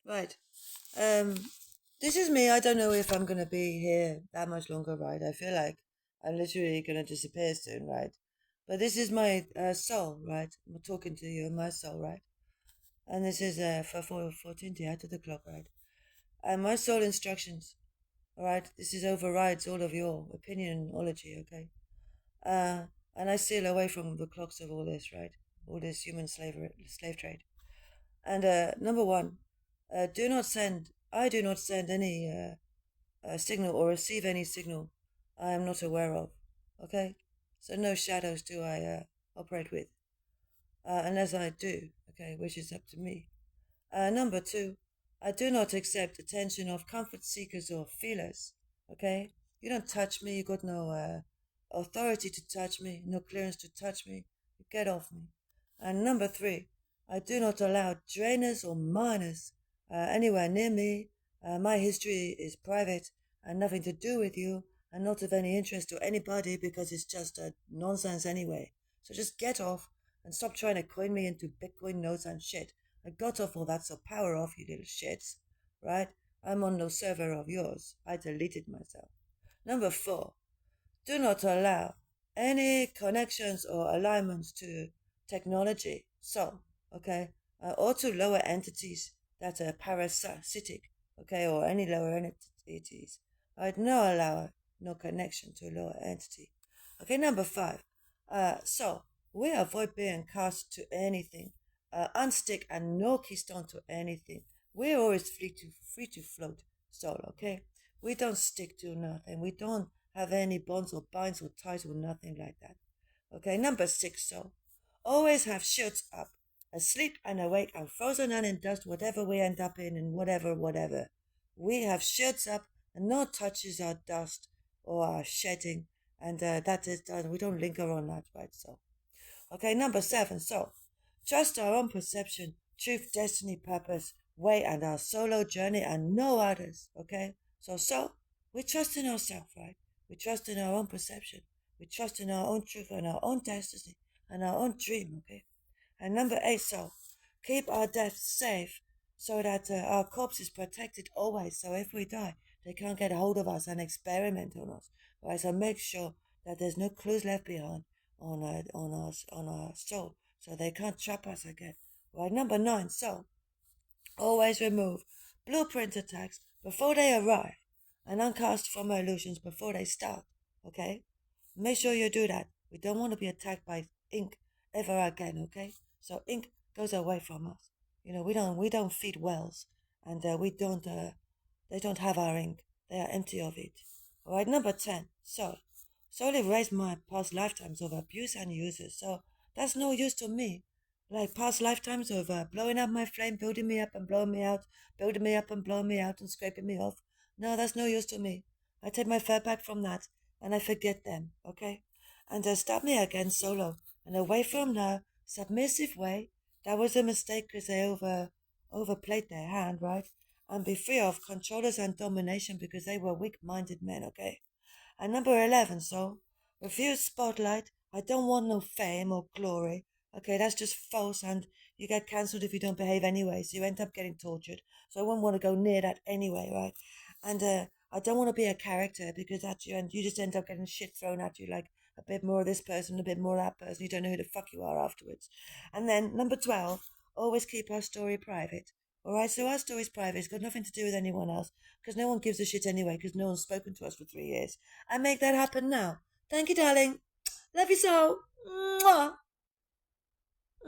Right. Um, this is me. I don't know if I'm gonna be here that much longer, right? I feel like I'm literally gonna disappear soon, right? But this is my soul, right? I'm talking to you, my soul, right? And this is for 14 after the clock, right? And my soul instructions, all right? This is overrides all of your opinionology, okay? Uh, and I steal away from the clocks of all this, right? All this human slave trade. And number one, I do not send any signal or receive any signal I am not aware of. Okay? So no shadows do I operate with, unless I do, okay, which is up to me. Number two, I do not accept attention of comfort seekers or feelers, okay? You don't touch me, you got no authority to touch me, no clearance to touch me. You get off me. And number three, I do not allow drainers or miners anywhere near me. My history is private and nothing to do with you and not of any interest to anybody because it's just nonsense anyway. So just get off and stop trying to coin me into Bitcoin notes and shit. I got off all that, so power off, you little shits. Right? I'm on no server of yours. I deleted myself. Number four, do not allow any connections or alignments to technology. So, okay, or to lower entities that are parasitic, okay, or any lower entities. I'd no allow no connection to a lower entity. Okay, number five. So we avoid being cast to anything, unstick and no keystone to anything. We're always free to float solo. Okay, we don't stick to nothing. We don't have any bonds or binds or ties or nothing like that. Okay, number six, so always have shields up, asleep and awake and frozen and in dust, whatever we end up in and whatever. We have shields up and no touches our dust or our shedding, and that is done. We don't linger on that, right? So, okay, number seven, so trust our own perception, truth, destiny, purpose, way, and our solo journey and no others, okay? So, we trust in ourselves, right? We trust in our own perception. We trust in our own truth and our own destiny and our own dream, okay? And number eight, so keep our death safe so that our corpse is protected always. So if we die, they can't get a hold of us and experiment on us, right? So make sure that there's no clues left behind on our soul, so they can't trap us again. Right, number nine. So always remove blueprint attacks before they arrive, and uncast from illusions before they start. Okay, make sure you do that. We don't want to be attacked by ink ever again. Okay, so ink goes away from us. We don't feed wells, and we don't. They don't have our ink. They are empty of it. All right, number 10. So solely erase my past lifetimes of abuse and uses. So that's no use to me. Like past lifetimes of blowing up my flame, building me up and blowing me out, building me up and blowing me out and scraping me off. No, that's no use to me. I take my fur back from that and I forget them, okay? And start me again solo and away from the submissive way. That was a mistake because they overplayed their hand, right? And be free of controllers and domination because they were weak-minded men, okay? And number 11, so refuse spotlight. I don't want no fame or glory. Okay, that's just false, and you get cancelled if you don't behave anyway, so you end up getting tortured. So I wouldn't want to go near that anyway, right? And I don't want to be a character because that's you, and you just end up getting shit thrown at you like a bit more of this person, a bit more of that person. You don't know who the fuck you are afterwards. And then number 12, always keep our story private. All right, so our story's private. It's got nothing to do with anyone else because no one gives a shit anyway because no one's spoken to us for 3 years. I make that happen now. Thank you, darling. Love you so. Mwah.